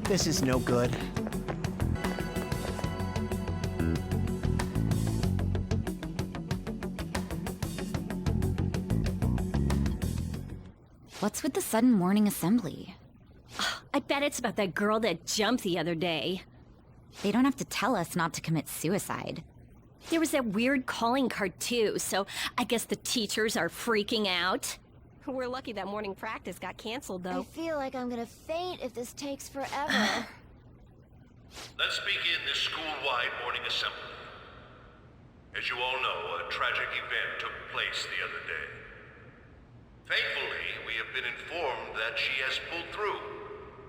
This is no good. What's with the sudden morning assembly? I bet it's about that girl that jumped the other day. They don't have to tell us not to commit suicide. There was that weird calling card too, so I guess the teachers are freaking out. We're lucky that morning practice got canceled, I though. feel like I'm gonna faint if this takes forever. Let's begin this school-wide morning assembly. As you all know, a tragic event took place the other day. Thankfully, we have been informed that she has pulled through,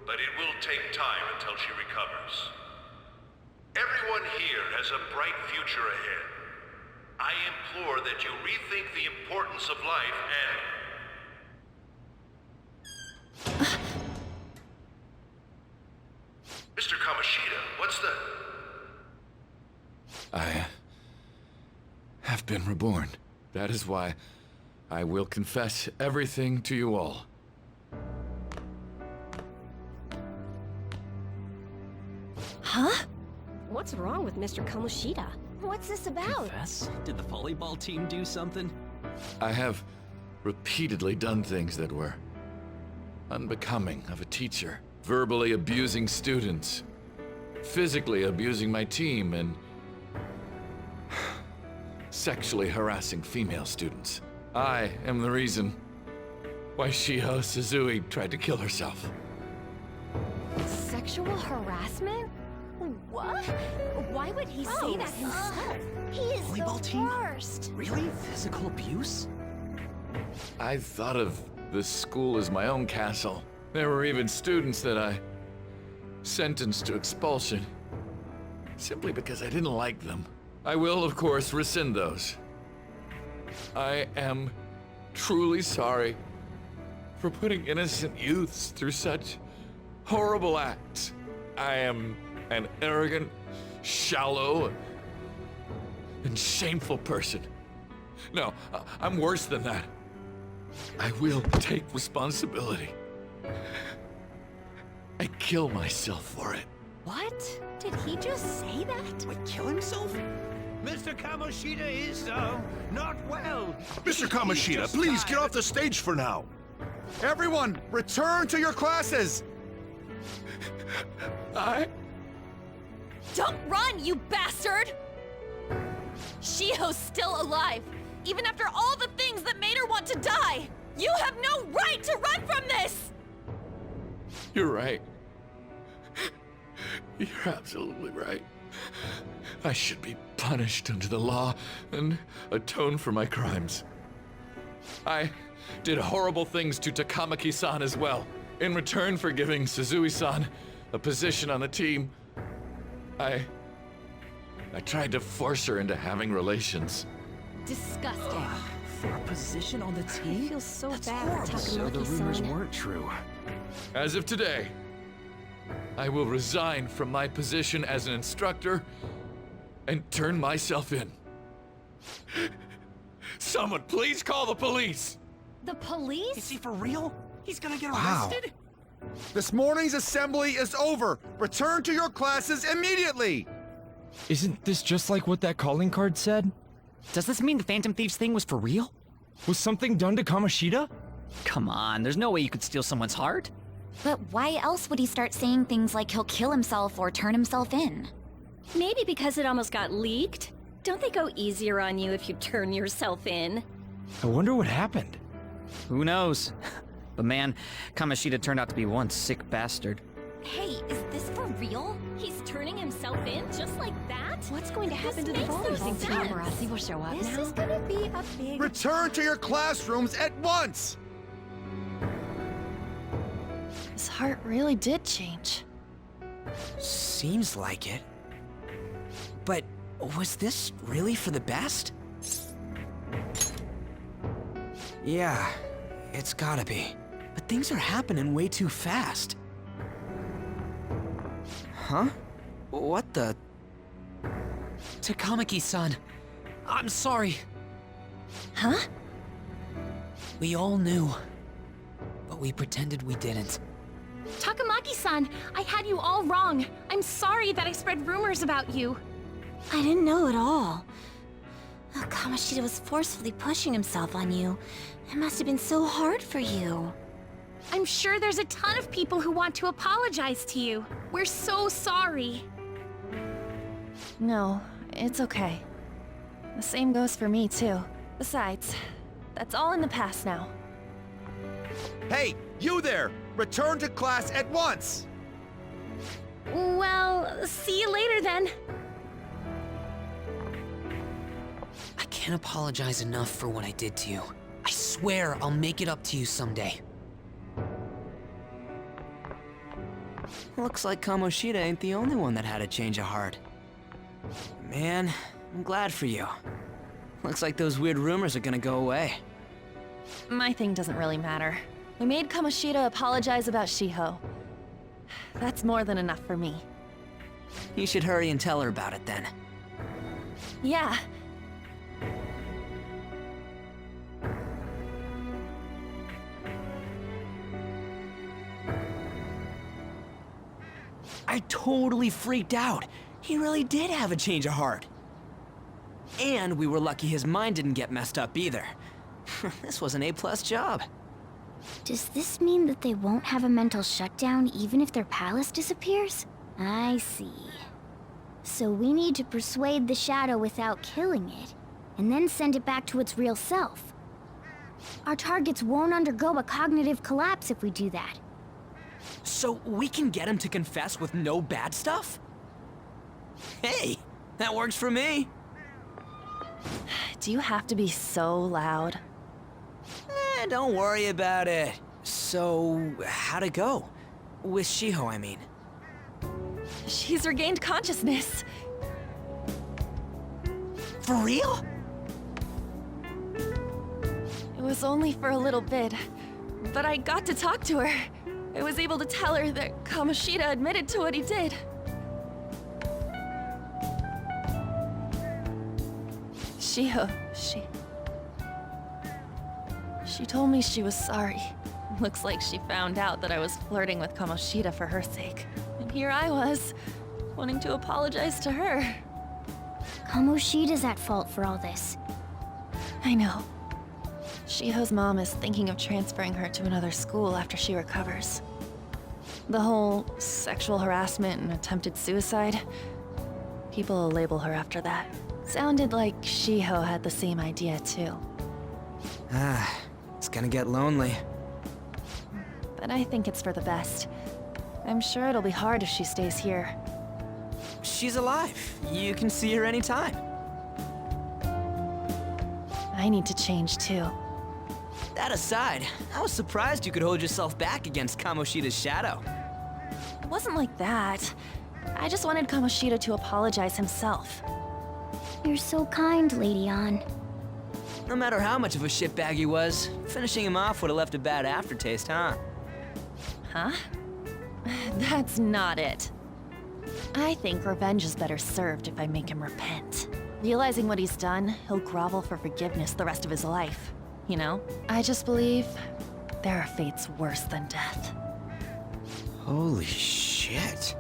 but it will take time until she recovers. Everyone here has a bright future ahead. I implore that you rethink the importance of life and... Mr. Kamoshida, what's the... I have been reborn. That is why I will confess everything to you all. Huh? What's wrong with Mr. Kamoshida? What's this about? Confess? Did the volleyball team do something? I have repeatedly done things that were unbecoming of a teacher. Verbally abusing students, physically abusing my team, and sexually harassing female students. I am the reason why Shiho Suzui tried to kill herself. Sexual harassment? What? Why would he say that himself? He is Volleyball the team? worst. Really? Physical abuse? I thought of this school as my own castle. There were even students that I sentenced to expulsion, simply because I didn't like them. I will, of course, rescind those. I am truly sorry for putting innocent youths through such horrible acts. I am an arrogant, shallow, and shameful person. No, I'm worse than that. I will take responsibility. I kill myself for it. What? Did he just say that? Wait, kill himself? Mr. Kamoshida is, not well. Mr. Kamoshida, please get off the stage for now. Everyone, return to your classes! Don't run, you bastard! Shiho's still alive, even after all the things that made her want to die! You have no right to run from this! You're right. You're absolutely right. I should be punished under the law and atone for my crimes. I did horrible things to Takamaki-san as well. In return for giving Suzui-san a position on the team, I tried to force her into having relations. Disgusting. For a position on the I team? feel so That's bad horrible. for So the rumors Takamaki-san. weren't true. As of today, I will resign from my position as an instructor and turn myself in. Someone please call the police! The police? Is he for real? He's gonna get Wow. arrested? This morning's assembly is over. Return to your classes immediately! Isn't this just like what that calling card said? Does this mean the Phantom Thieves thing was for real? Was something done to Kamoshida? Come on, there's no way you could steal someone's heart. But why else would he start saying things like he'll kill himself or turn himself in? Maybe because it almost got leaked. Don't they go easier on you if you turn yourself in? I wonder what happened. Who knows? But man, Kamoshida turned out to be one sick bastard. Hey, is this for real? He's turning himself in just like that? What's going to happen to the makes no volleyball sense. team? Paparazzi will show up This now. is gonna be a big... Return to your classrooms at once! His heart really did change. Seems like it. But was this really for the best? Yeah, it's gotta be. But things are happening way too fast. Huh? What the? Takamaki-san, I'm sorry. Huh? We all knew, but we pretended we didn't. Takamaki-san, I had you all wrong. I'm sorry that I spread rumors about you. I didn't know at all. Kamoshida was forcefully pushing himself on you. It must have been so hard for you. I'm sure there's a ton of people who want to apologize to you. We're so sorry. No, it's okay. The same goes for me, too. Besides, that's all in the past now. Hey, you there! Return to class at once! Well, see you later then. I can't apologize enough for what I did to you. I swear I'll make it up to you someday. Looks like Kamoshida ain't the only one that had a change of heart. Man, I'm glad for you. Looks like those weird rumors are gonna go away. My thing doesn't really matter. We made Kamoshida apologize about Shiho. That's more than enough for me. You should hurry and tell her about it then. Yeah. I totally freaked out. He really did have a change of heart. And we were lucky his mind didn't get messed up either. This was an A+ job. Does this mean that they won't have a mental shutdown even if their palace disappears? I see. So we need to persuade the shadow without killing it, and then send it back to its real self. Our targets won't undergo a cognitive collapse if we do that. So we can get him to confess with no bad stuff? Hey, that works for me. Do you have to be so loud? Don't worry about it. So, how'd it go? With Shiho, I mean. She's regained consciousness. For real? It was only for a little bit, but I got to talk to her. I was able to tell her that Kamoshida admitted to what he did. Shiho, She told me she was sorry. Looks like she found out that I was flirting with Kamoshida for her sake. And here I was, wanting to apologize to her. Kamoshida's at fault for all this. I know. Shiho's mom is thinking of transferring her to another school after she recovers. The whole sexual harassment and attempted suicide, people will label her after that. Sounded like Shiho had the same idea too. It's gonna get lonely. But I think it's for the best. I'm sure it'll be hard if she stays here. She's alive. You can see her anytime. I need to change too. That aside, I was surprised you could hold yourself back against Kamoshida's shadow. It wasn't like that. I just wanted Kamoshida to apologize himself. You're so kind, Lady Ann. No matter how much of a shitbag he was, finishing him off would have left a bad aftertaste, huh? Huh? That's not it. I think revenge is better served if I make him repent. Realizing what he's done, he'll grovel for forgiveness the rest of his life. You know? I just believe there are fates worse than death. Holy shit.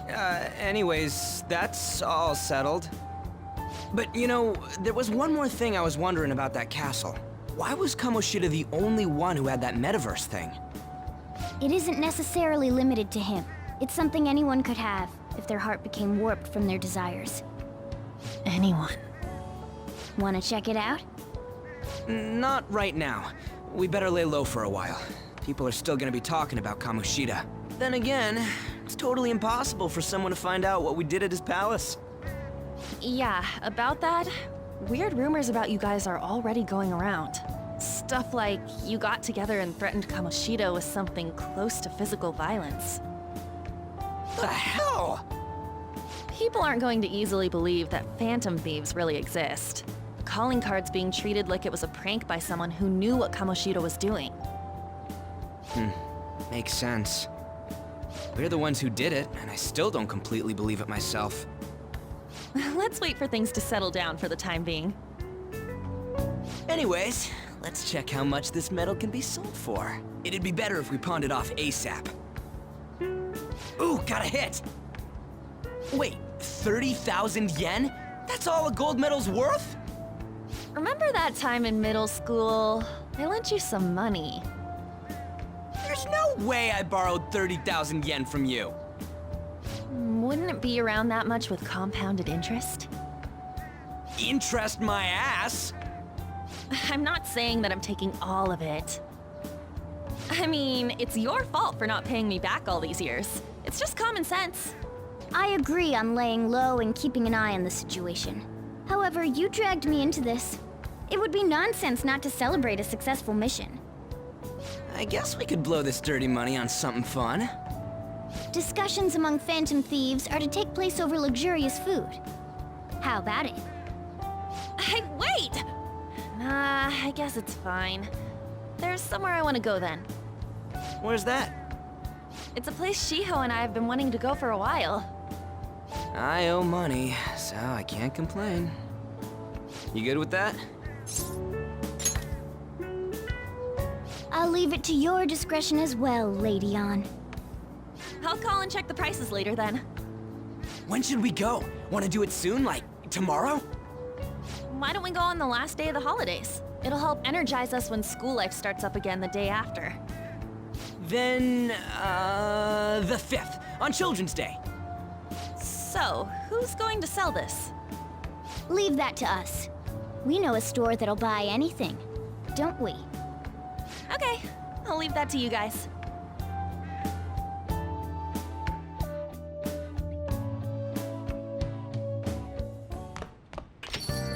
Anyways, that's all settled. But you know, there was one more thing I was wondering about that castle. Why was Kamoshida the only one who had that metaverse thing? It isn't necessarily limited to him. It's something anyone could have, if their heart became warped from their desires. Anyone. Wanna check it out? Not right now. We better lay low for a while. People are still gonna be talking about Kamoshida. Then again, it's totally impossible for someone to find out what we did at his palace. Yeah, about that, weird rumors about you guys are already going around. Stuff like you got together and threatened Kamoshida with something close to physical violence. The hell? People aren't going to easily believe that phantom thieves really exist. Calling cards being treated like it was a prank by someone who knew what Kamoshida was doing. Makes sense. We're the ones who did it, and I still don't completely believe it myself. Let's wait for things to settle down for the time being. Anyways, Let's check how much this metal can be sold for. It'd be better if we pawned it off ASAP. Ooh, got a hit! Wait, 30,000 yen? That's all a gold medal's worth? Remember that time in middle school? I lent you some money. There's no way I borrowed 30,000 yen from you. Wouldn't it be around that much with compounded interest? Interest my ass? I'm not saying that I'm taking all of it. I mean, it's your fault for not paying me back all these years. It's just common sense. I agree on laying low and keeping an eye on the situation. However, you dragged me into this. It would be nonsense not to celebrate a successful mission. I guess we could blow this dirty money on something fun. Discussions among phantom thieves are to take place over luxurious food. How about it? Hey, wait! Nah, I guess it's fine. There's somewhere I want to go then. Where's that? It's a place Shiho and I have been wanting to go for a while. I owe money, so I can't complain. You good with that? I'll leave it to your discretion as well, Lady On. I'll call and check the prices later then. When should we go? Want to do it soon, like tomorrow? Why don't we go on the last day of the holidays? It'll help energize us when school life starts up again the day after. Then, the 5th, on Children's Day. So, who's going to sell this? Leave that to us. We know a store that'll buy anything, don't we? Okay, I'll leave that to you guys.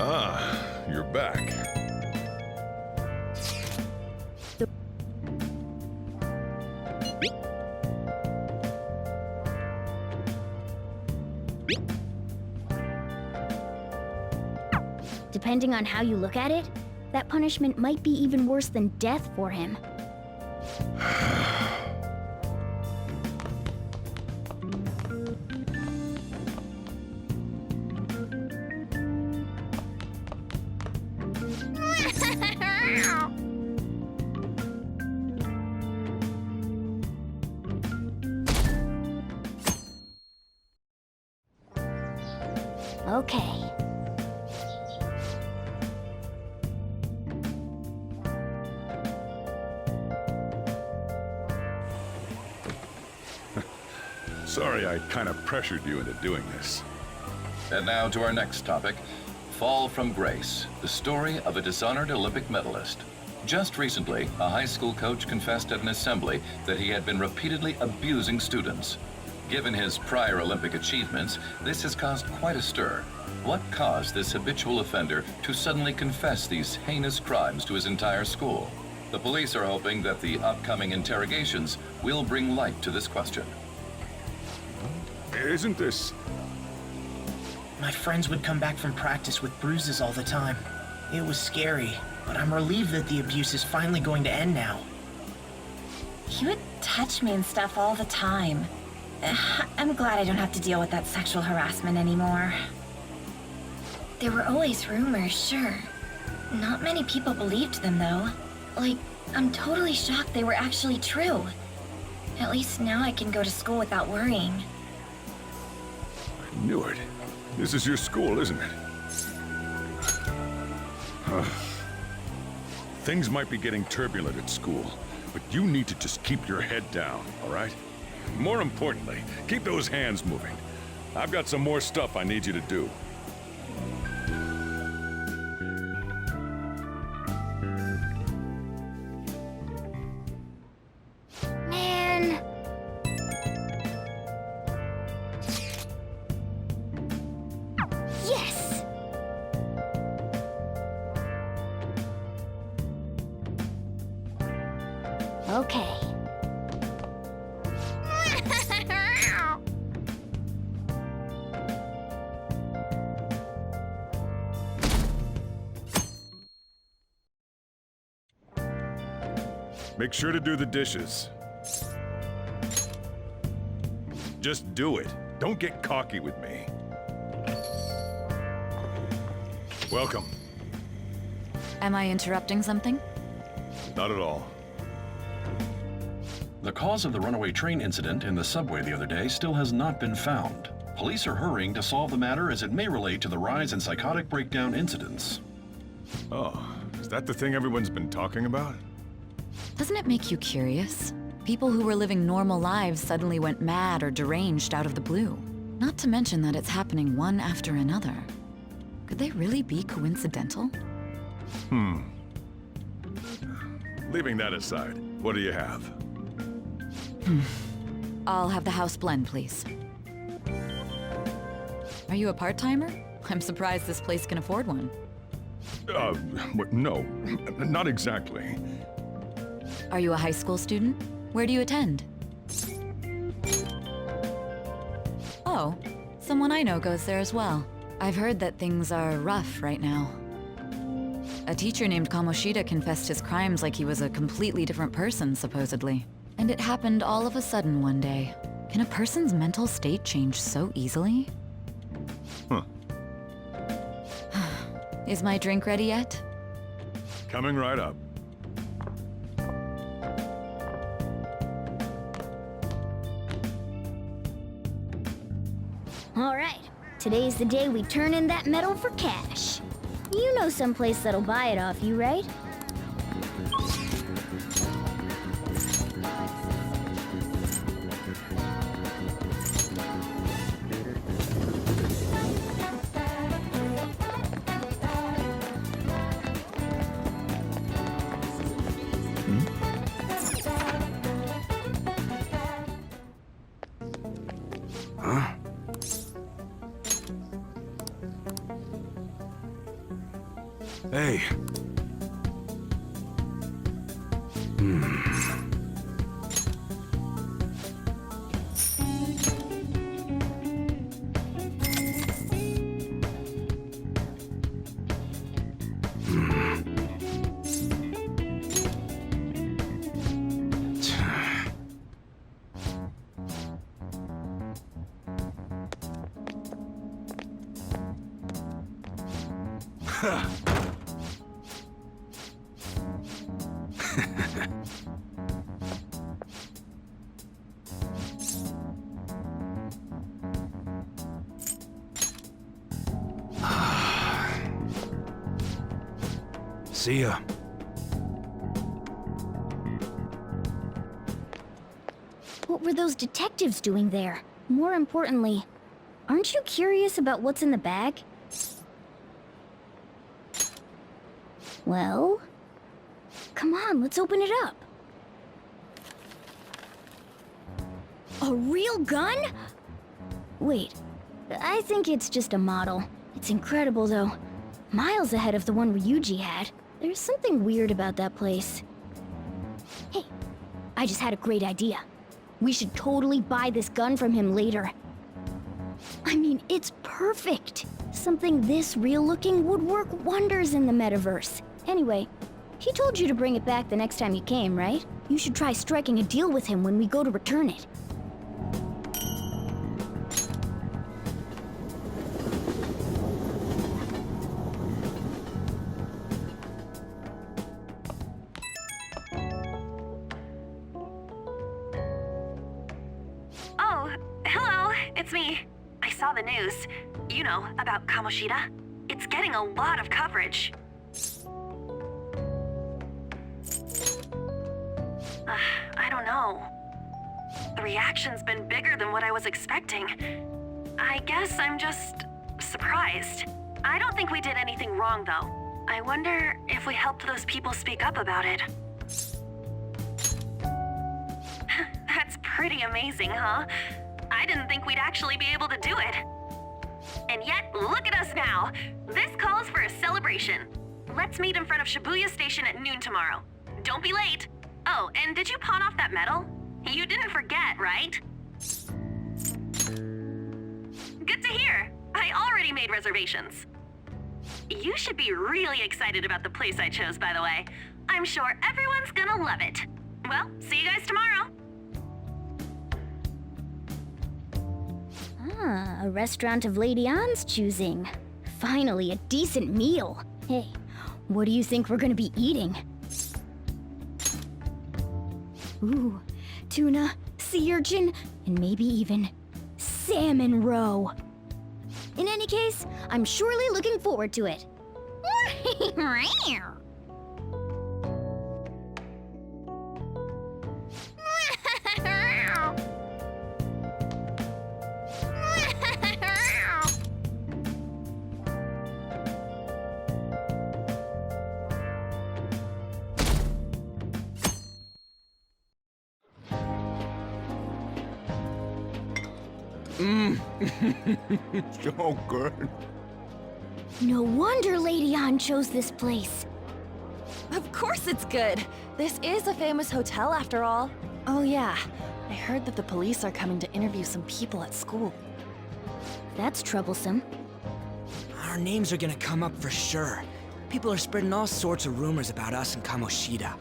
Ah, you're back. Depending on how you look at it, that punishment might be even worse than death for him. Okay. Sorry I kind of pressured you into doing this. And now to our next topic, Fall from Grace, the story of a dishonored Olympic medalist. Just recently, a high school coach confessed at an assembly that he had been repeatedly abusing students. Given his prior Olympic achievements, this has caused quite a stir. What caused this habitual offender to suddenly confess these heinous crimes to his entire school? The police are hoping that the upcoming interrogations will bring light to this question. Isn't this... My friends would come back from practice with bruises all the time. It was scary, but I'm relieved that the abuse is finally going to end now. He would touch me and stuff all the time. I'm glad I don't have to deal with that sexual harassment anymore. There were always rumors, sure. Not many people believed them, though. Like, I'm totally shocked they were actually true. At least now I can go to school without worrying. I knew it. This is your school, isn't it? Things might be getting turbulent at school, but you need to just keep your head down, all right? More importantly, keep those hands moving. I've got some more stuff I need you to do. Man. Yes! Okay. Make sure to do the dishes. Just do it. Don't get cocky with me. Welcome. Am I interrupting something? Not at all. The cause of the runaway train incident in the subway the other day still has not been found. Police are hurrying to solve the matter as it may relate to the rise in psychotic breakdown incidents. Oh, is that the thing everyone's been talking about? Doesn't it make you curious? People who were living normal lives suddenly went mad or deranged out of the blue. Not to mention that it's happening one after another. Could they really be coincidental? Leaving that aside, what do you have? I'll have the house blend, please. Are you a part-timer? I'm surprised this place can afford one. No, not exactly. Are you a high school student? Where do you attend? Oh, someone I know goes there as well. I've heard that things are rough right now. A teacher named Kamoshida confessed his crimes like he was a completely different person, supposedly. And it happened all of a sudden one day. Can a person's mental state change so easily? Huh. Is my drink ready yet? Coming right up. All right, today's the day we turn in that medal for cash. You know someplace that'll buy it off you, right? Hey. See ya. What were those detectives doing there? More importantly, aren't you curious about what's in the bag? Well, come on, let's open it up. A real gun? Wait, I think it's just a model. It's incredible, though. Miles ahead of the one Ryuji had. There's something weird about that place. Hey, I just had a great idea. We should totally buy this gun from him later. I mean, it's perfect. Something this real-looking would work wonders in the metaverse. Anyway, he told you to bring it back the next time you came, right? You should try striking a deal with him when we go to return it. Oh, hello, it's me. I saw the news. You know, about Kamoshida. It's getting a lot of coverage. I don't know. The reaction's been bigger than what I was expecting. I guess I'm just surprised. I don't think we did anything wrong, though. I wonder if we helped those people speak up about it. That's pretty amazing, huh? I didn't think we'd actually be able to do it. And yet, look at us now. This calls for a celebration. Let's meet in front of Shibuya Station at noon tomorrow. Don't be late. Oh, and did you pawn off that medal? You didn't forget, right? Good to hear. I already made reservations. You should be really excited about the place I chose, by the way. I'm sure everyone's gonna love it. Well, see you guys tomorrow. Ah, a restaurant of Lady Ann's choosing. Finally, a decent meal. Hey, what do you think we're gonna be eating? Ooh, tuna, sea urchin, and maybe even salmon roe. In any case, I'm surely looking forward to it. So good. No wonder Lady An chose this place. Of course it's good. This is a famous hotel after all. Oh yeah, I heard that the police are coming to interview some people at school. That's troublesome. Our names are gonna come up for sure. People are spreading all sorts of rumors about us and Kamoshida.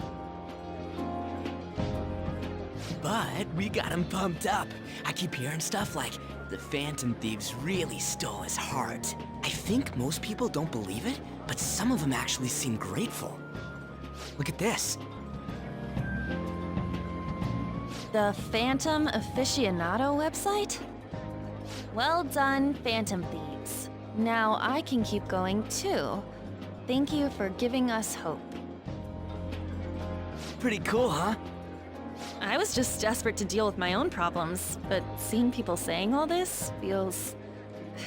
But we got him pumped up. I keep hearing stuff like, the Phantom Thieves really stole his heart. I think most people don't believe it, but some of them actually seem grateful. Look at this. The Phantom Aficionado website? Well done, Phantom Thieves. Now I can keep going too. Thank you for giving us hope. Pretty cool, huh? I was just desperate to deal with my own problems, but seeing people saying all this feels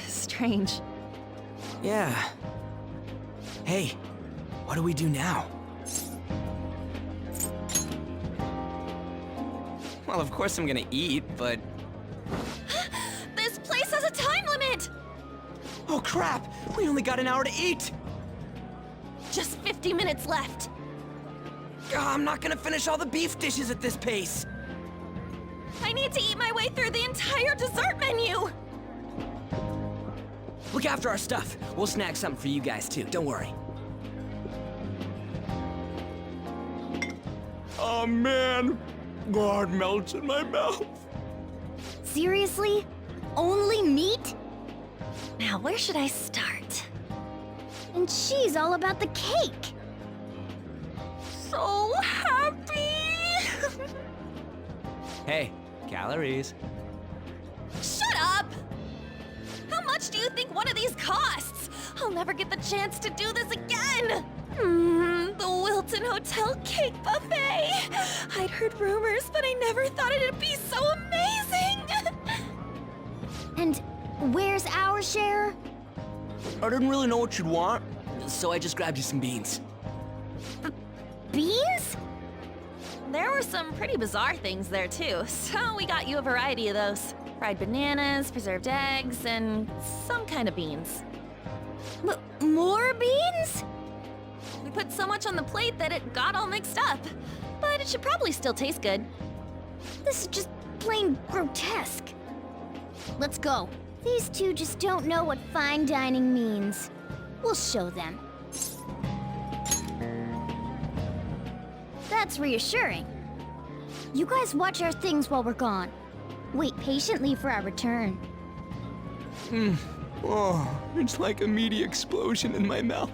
strange. Yeah. Hey, what do we do now? Well, of course I'm gonna eat, but... This place has a time limit! Oh crap! We only got an hour to eat! Just 50 minutes left. I'm not gonna finish all the beef dishes at this pace. I need to eat my way through the entire dessert menu! Look after our stuff. We'll snag something for you guys too, don't worry. Oh man, God melts in my mouth. Seriously? Only meat? Now where should I start? And she's all about the cake. So happy! Hey, calories. Shut up! How much do you think one of these costs? I'll never get the chance to do this again! The Wilton Hotel Cake Buffet! I'd heard rumors, but I never thought it'd be so amazing! And where's our share? I didn't really know what you'd want, so I just grabbed you some beans. Beans? There were some pretty bizarre things there too, so we got you a variety of those. Fried bananas, preserved eggs, and some kind of beans. More beans? We put so much on the plate that it got all mixed up. But it should probably still taste good. This is just plain grotesque. Let's go. These two just don't know what fine dining means. We'll show them. That's reassuring. You guys watch our things while we're gone. Wait patiently for our return. Oh, it's like a meaty explosion in my mouth.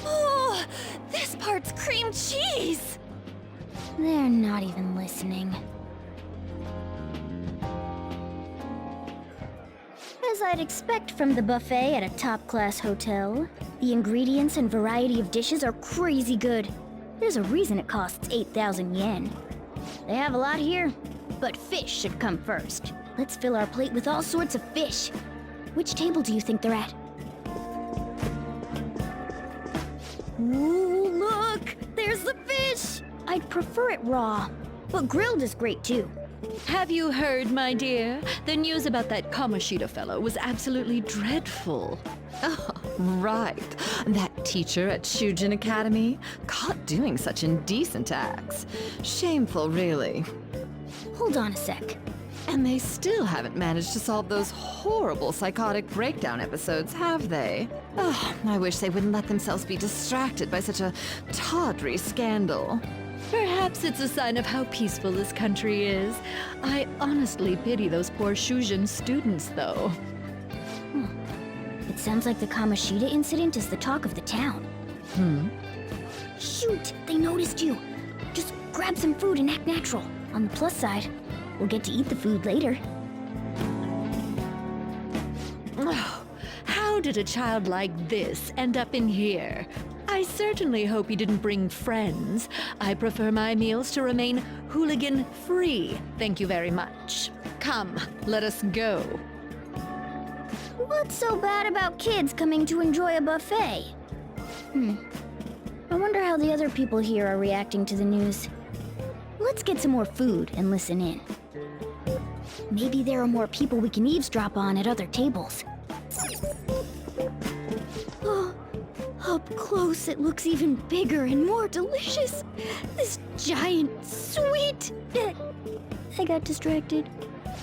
Oh, this part's cream cheese! They're not even listening. As I'd expect from the buffet at a top-class hotel, the ingredients and variety of dishes are crazy good. There's a reason it costs 8,000 yen. They have a lot here, but fish should come first. Let's fill our plate with all sorts of fish. Which table do you think they're at? Ooh, look! There's the fish! I'd prefer it raw, but grilled is great too. Have you heard, my dear? The news about that Kamoshida fellow was absolutely dreadful. Oh, right. That teacher at Shujin Academy? Caught doing such indecent acts. Shameful, really. Hold on a sec. And they still haven't managed to solve those horrible psychotic breakdown episodes, have they? Oh, I wish they wouldn't let themselves be distracted by such a tawdry scandal. Perhaps it's a sign of how peaceful this country is. I honestly pity those poor Shujin students, though. It sounds like the Kamoshida incident is the talk of the town. Hmm? Shoot! They noticed you! Just grab some food and act natural. On the plus side, we'll get to eat the food later. Oh, how did a child like this end up in here? I certainly hope you didn't bring friends. I prefer my meals to remain hooligan-free. Thank you very much. Come, let us go. What's so bad about kids coming to enjoy a buffet? I wonder how the other people here are reacting to the news. Let's get some more food and listen in. Maybe there are more people we can eavesdrop on at other tables. Oh, up close it looks even bigger and more delicious. This giant sweet... I got distracted.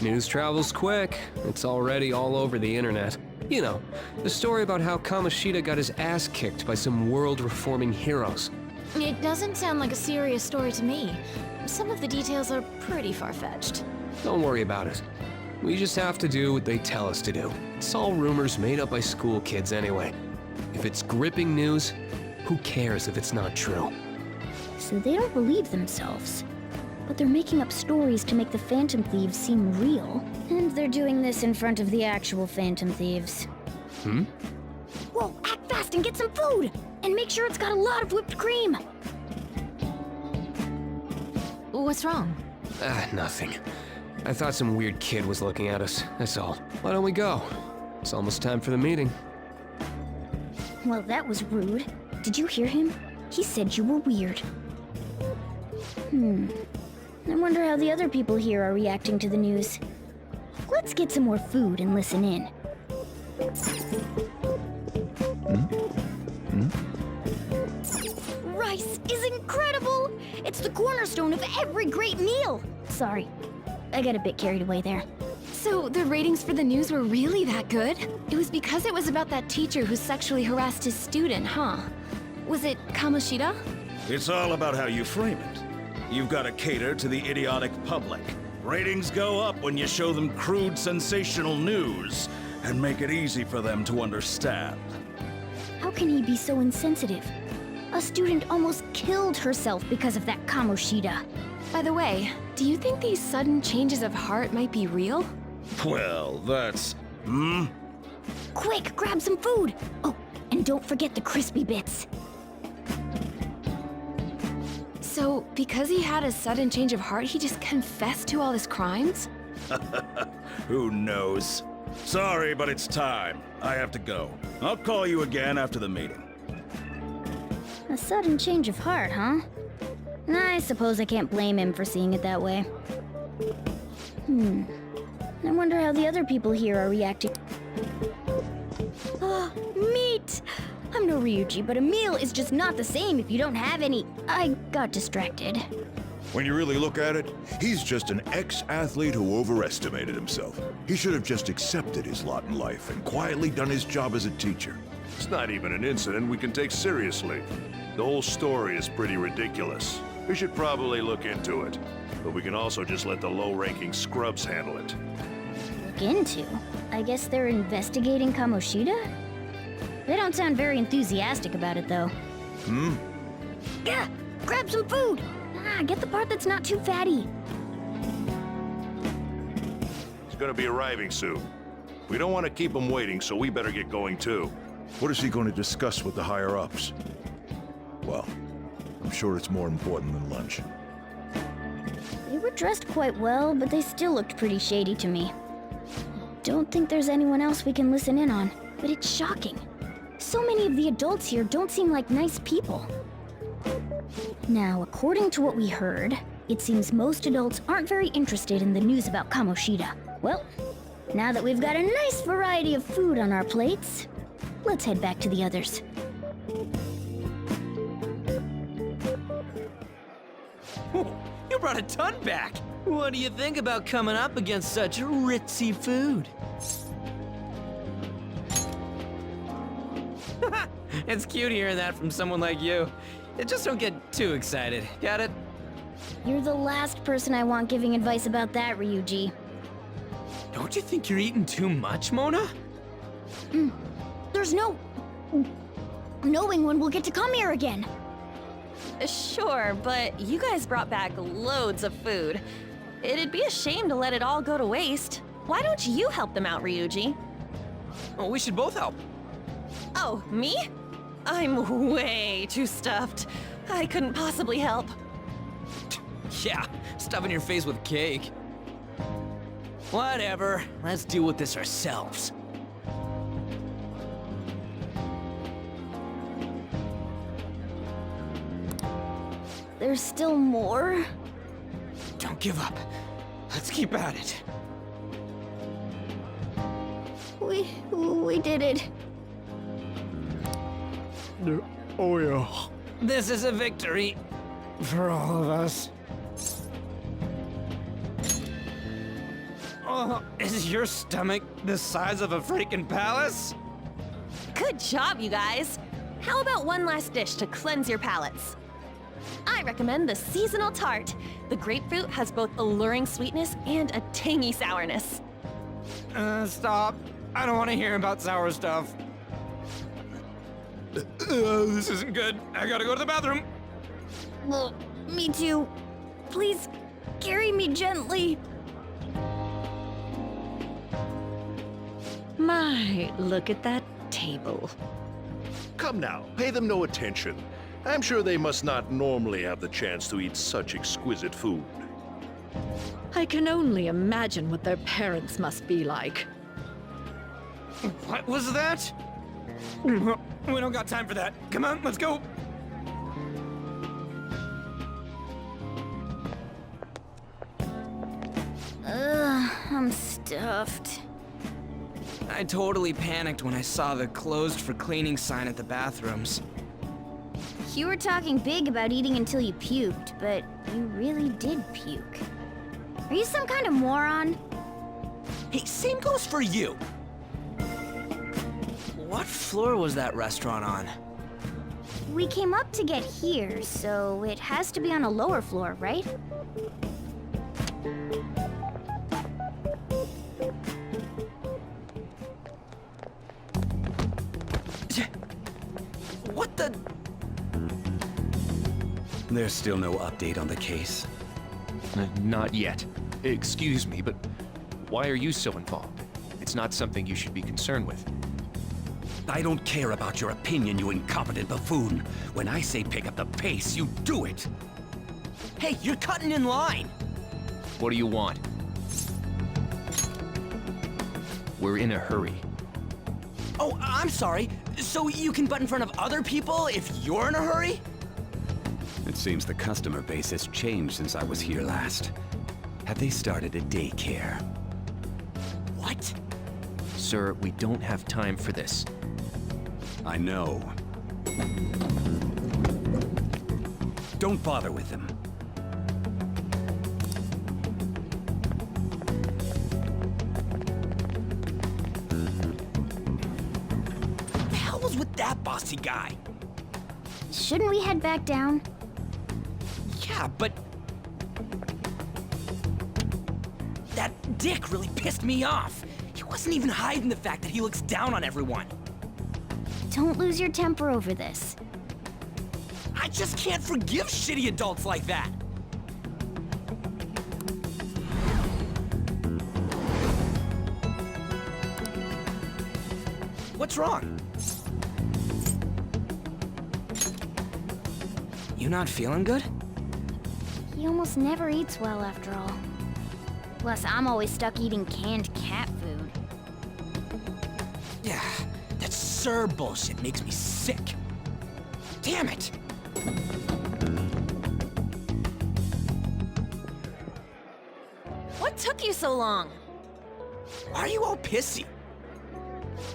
News travels quick. It's already all over the internet. You know, the story about how Kamoshida got his ass kicked by some world-reforming heroes. It doesn't sound like a serious story to me. Some of the details are pretty far-fetched. Don't worry about it. We just have to do what they tell us to do. It's all rumors made up by school kids anyway. If it's gripping news, who cares if it's not true? So they don't believe themselves. But they're making up stories to make the Phantom Thieves seem real. And they're doing this in front of the actual Phantom Thieves. Whoa, act fast and get some food! And make sure it's got a lot of whipped cream! What's wrong? Nothing. I thought some weird kid was looking at us, that's all. Why don't we go? It's almost time for the meeting. Well, that was rude. Did you hear him? He said you were weird. I wonder how the other people here are reacting to the news. Let's get some more food and listen in. Rice is incredible! It's the cornerstone of every great meal! Sorry, I got a bit carried away there. So the ratings for the news were really that good? It was because it was about that teacher who sexually harassed his student, huh? Was it Kamoshida? It's all about how you frame it. You've got to cater to the idiotic public. Ratings go up when you show them crude, sensational news and make it easy for them to understand. How can he be so insensitive? A student almost killed herself because of that Kamoshida. By the way, do you think these sudden changes of heart might be real? Well, that's... Quick, grab some food! Oh, and don't forget the crispy bits. So, because he had a sudden change of heart, he just confessed to all his crimes? Who knows? Sorry, but it's time. I have to go. I'll call you again after the meeting. A sudden change of heart, huh? I suppose I can't blame him for seeing it that way. I wonder how the other people here are reacting. Oh, meat! I'm no Ryuji, but a meal is just not the same if you don't have any. I got distracted. When you really look at it, he's just an ex-athlete who overestimated himself. He should have just accepted his lot in life and quietly done his job as a teacher. It's not even an incident we can take seriously. The whole story is pretty ridiculous. We should probably look into it. But we can also just let the low-ranking scrubs handle it. Look into? I guess they're investigating Kamoshida? They don't sound very enthusiastic about it, though. Yeah, grab some food! Get the part that's not too fatty. He's gonna be arriving soon. We don't want to keep him waiting, so we better get going too. What is he going to discuss with the higher-ups? Well, I'm sure it's more important than lunch. They were dressed quite well, but they still looked pretty shady to me. Don't think there's anyone else we can listen in on, but it's shocking. So many of the adults here don't seem like nice people. Now, according to what we heard, it seems most adults aren't very interested in the news about Kamoshida. Well, now that we've got a nice variety of food on our plates, let's head back to the others. You brought a ton back! What do you think about coming up against such ritzy food? It's cute hearing that from someone like you. Just don't get too excited, got it? You're the last person I want giving advice about that, Ryuji. Don't you think you're eating too much, Mona? There's no knowing when we'll get to come here again. Sure, but you guys brought back loads of food. It'd be a shame to let it all go to waste. Why don't you help them out, Ryuji? Well, we should both help. Oh, me? I'm way too stuffed. I couldn't possibly help. Yeah, stuffing your face with cake. Whatever, let's deal with this ourselves. There's still more? Don't give up. Let's keep at it. We did it. Oh yeah. This is a victory for all of us. Oh, is your stomach the size of a freaking palace? Good job, you guys. How about one last dish to cleanse your palates? I recommend the seasonal tart. The grapefruit has both alluring sweetness and a tangy sourness. Stop. I don't want to hear about sour stuff. This isn't good. I gotta go to the bathroom. Well, me too. Please, carry me gently. My, look at that table. Come now, pay them no attention. I'm sure they must not normally have the chance to eat such exquisite food. I can only imagine what their parents must be like. What was that? We don't got time for that. Come on, let's go. I'm stuffed. I totally panicked when I saw the closed for cleaning sign at the bathrooms. You were talking big about eating until you puked, but you really did puke. Are you some kind of moron? Hey, same goes for you. What floor was that restaurant on? We came up to get here, so it has to be on a lower floor, right? What the? There's still no update on the case. Not yet. Excuse me, but why are you so involved? It's not something you should be concerned with. I don't care about your opinion, you incompetent buffoon. When I say pick up the pace, you do it. Hey, you're cutting in line. What do you want? We're in a hurry. Oh, I'm sorry. So you can butt in front of other people if you're in a hurry? It seems the customer base has changed since I was here last. Have they started a daycare? What? Sir, we don't have time for this. I know. Don't bother with them. What the hell was with that bossy guy? Shouldn't we head back down? Yeah, but... that dick really pissed me off. He wasn't even hiding the fact that he looks down on everyone. Don't lose your temper over this. I just can't forgive shitty adults like that. What's wrong? You not feeling good? He almost never eats well after all. Plus, I'm always stuck eating canned cat food. Yeah, that Sir bullshit makes me sick. Damn it! What took you so long? Why are you all pissy?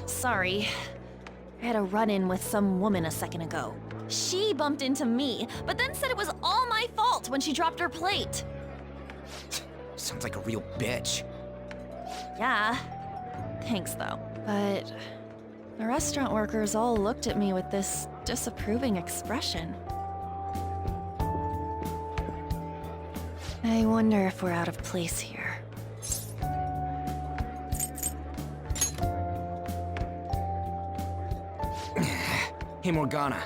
Sorry. I had a run-in with some woman a second ago. She bumped into me, but then said it was all my fault when she dropped her plate. Sounds like a real bitch. Yeah. Thanks, though. But the restaurant workers all looked at me with this disapproving expression. I wonder if we're out of place here. Hey, Morgana.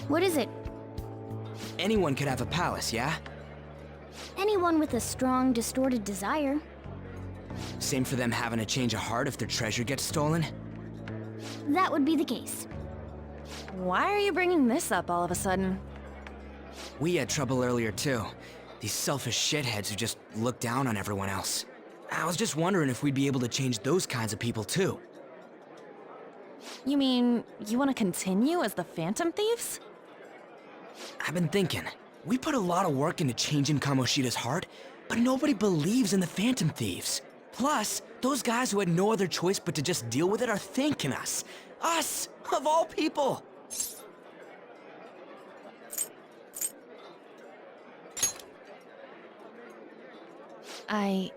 What is it? anyone could have a palace, yeah? Anyone with a strong, distorted desire. Same for them having a change of heart if their treasure gets stolen? That would be the case. Why are you bringing this up all of a sudden? We had trouble earlier too. These selfish shitheads who just look down on everyone else. I was just wondering if we'd be able to change those kinds of people too. You mean, you want to continue as the Phantom Thieves? I've been thinking, we put a lot of work into changing Kamoshida's heart, but nobody believes in the Phantom Thieves. Plus, those guys who had no other choice but to just deal with it are thanking us. Us, of all people! I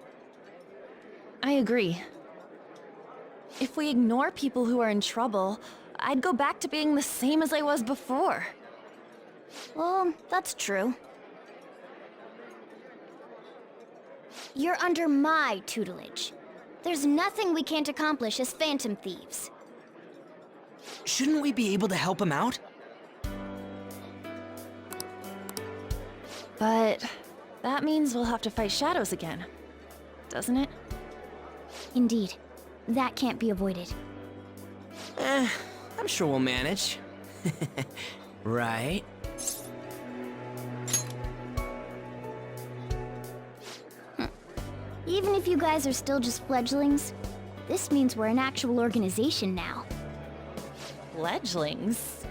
agree. If we ignore people who are in trouble, I'd go back to being the same as I was before. Well, that's true. You're under my tutelage. There's nothing we can't accomplish as Phantom Thieves. Shouldn't we be able to help him out? But that means we'll have to fight shadows again, doesn't it? Indeed. That can't be avoided. I'm sure we'll manage. Right? Even if you guys are still just fledglings, this means we're an actual organization now. Fledglings?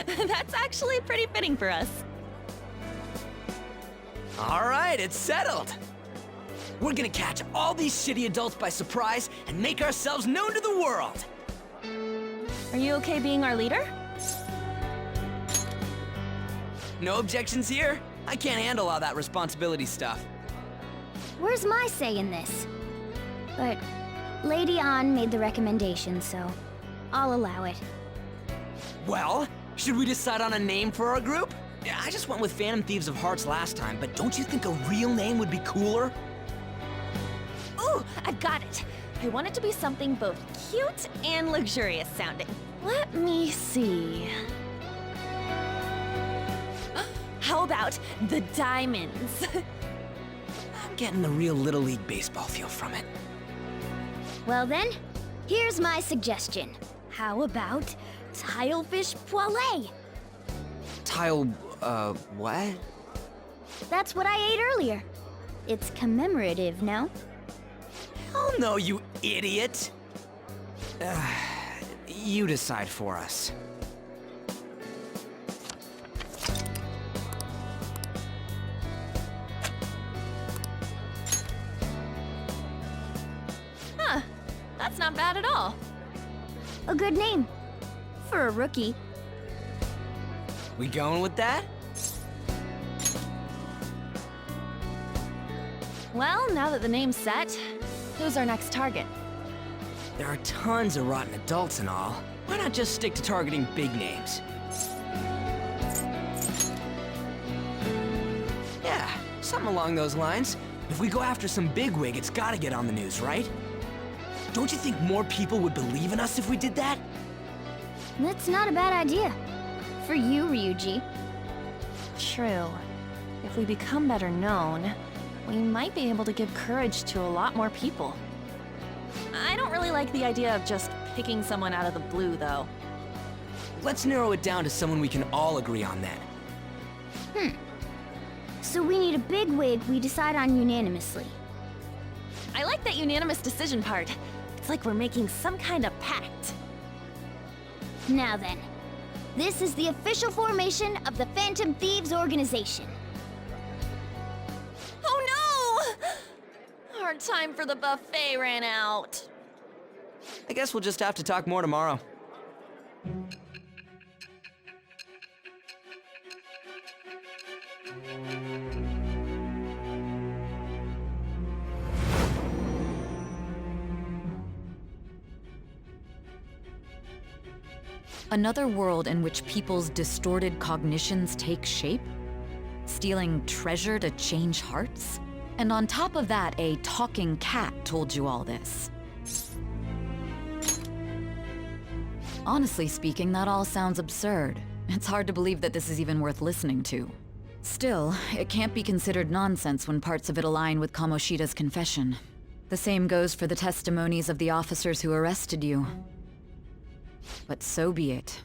That's actually pretty fitting for us. All right, it's settled. We're gonna catch all these shitty adults by surprise and make ourselves known to the world. Are you okay being our leader? No objections here? I can't handle all that responsibility stuff. Where's my say in this? But Lady An made the recommendation, so I'll allow it. Well, should we decide on a name for our group? Yeah, I just went with Phantom Thieves of Hearts last time, but don't you think a real name would be cooler? Ooh, I've got it. I want it to be something both cute and luxurious sounding. Let me see. How about the Diamonds? I'm getting the real Little League Baseball feel from it. Well then, here's my suggestion. How about Tilefish Poêlée? What? That's what I ate earlier. It's commemorative, no? Oh no, you idiot! You decide for us. Huh, that's not bad at all. A good name. For a rookie. We going with that? Well, now that the name's set, who's our next target? There are tons of rotten adults and all. Why not just stick to targeting big names? Yeah, something along those lines. If we go after some bigwig, it's gotta get on the news, right? Don't you think more people would believe in us if we did that? That's not a bad idea. For you, Ryuji. True. If we become better known, we might be able to give courage to a lot more people. I don't really like the idea of just picking someone out of the blue, though. Let's narrow it down to someone we can all agree on then. So we need a bigwig we decide on unanimously. I like that unanimous decision part. It's like we're making some kind of pact. Now then, this is the official formation of the Phantom Thieves organization. Oh no! Our time for the buffet ran out. I guess we'll just have to talk more tomorrow. Another world in which people's distorted cognitions take shape? Stealing treasure to change hearts? And on top of that, a talking cat told you all this. Honestly speaking, that all sounds absurd. It's hard to believe that this is even worth listening to. Still, it can't be considered nonsense when parts of it align with Kamoshida's confession. The same goes for the testimonies of the officers who arrested you. But so be it.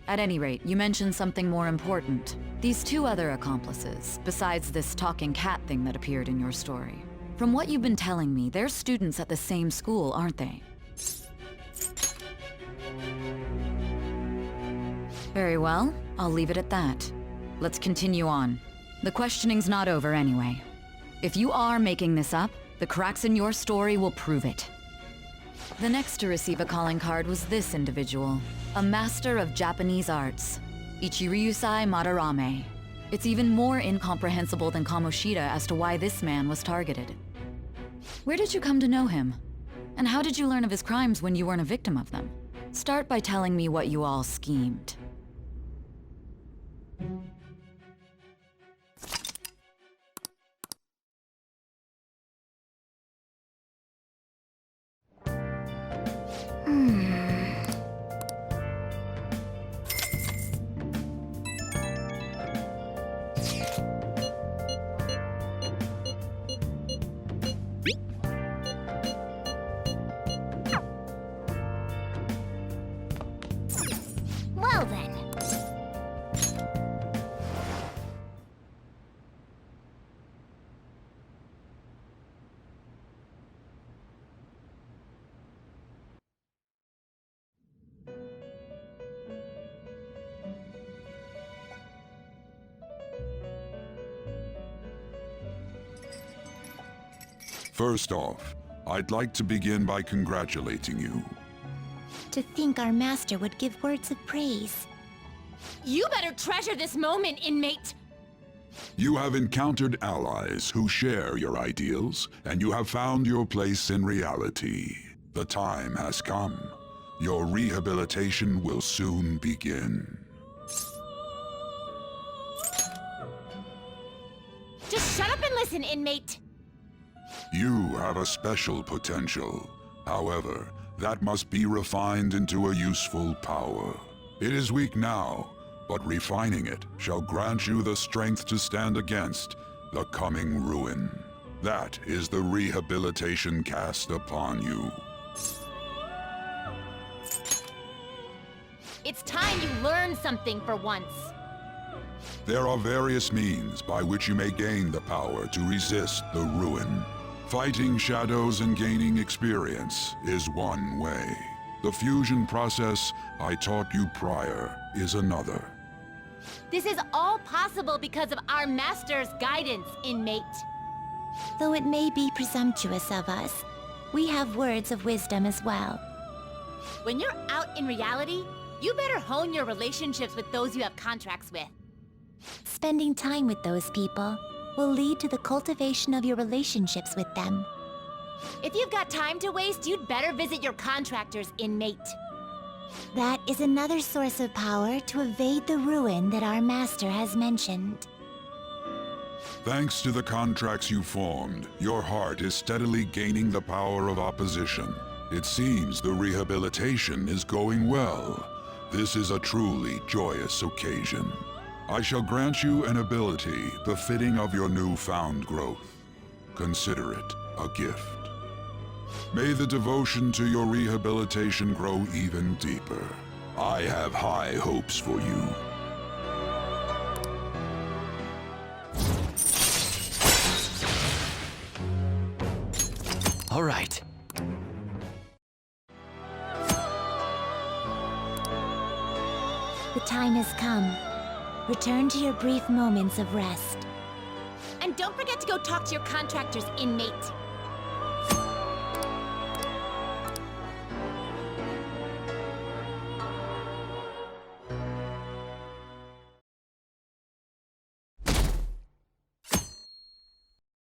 At any rate, you mentioned something more important. These two other accomplices, besides this talking cat thing that appeared in your story. From what you've been telling me, they're students at the same school, aren't they? Very well, I'll leave it at that. Let's continue on. The questioning's not over anyway. If you are making this up, the cracks in your story will prove it. The next to receive a calling card was this individual, a master of Japanese arts, Ichiryusai Madarame. It's even more incomprehensible than Kamoshida as to why this man was targeted. Where did you come to know him? And how did you learn of his crimes when you weren't a victim of them? Start by telling me what you all schemed. Well then. First off, I'd like to begin by congratulating you. To think our master would give words of praise. You better treasure this moment, inmate! You have encountered allies who share your ideals, and you have found your place in reality. The time has come. Your rehabilitation will soon begin. Just shut up and listen, inmate! You have a special potential. However, that must be refined into a useful power. It is weak now, but refining it shall grant you the strength to stand against the coming ruin. That is the rehabilitation cast upon you. It's time you learned something for once. There are various means by which you may gain the power to resist the ruin. Fighting shadows and gaining experience is one way. The fusion process I taught you prior is another. This is all possible because of our master's guidance, inmate. Though it may be presumptuous of us, we have words of wisdom as well. When you're out in reality, you better hone your relationships with those you have contracts with. Spending time with those people will lead to the cultivation of your relationships with them. If you've got time to waste, you'd better visit your contractors, inmate. That is another source of power to evade the ruin that our master has mentioned. Thanks to the contracts you formed, your heart is steadily gaining the power of opposition. It seems the rehabilitation is going well. This is a truly joyous occasion. I shall grant you an ability befitting of your newfound growth. Consider it a gift. May the devotion to your rehabilitation grow even deeper. I have high hopes for you. All right. The time has come. Return to your brief moments of rest. And don't forget to go talk to your contractors, inmate.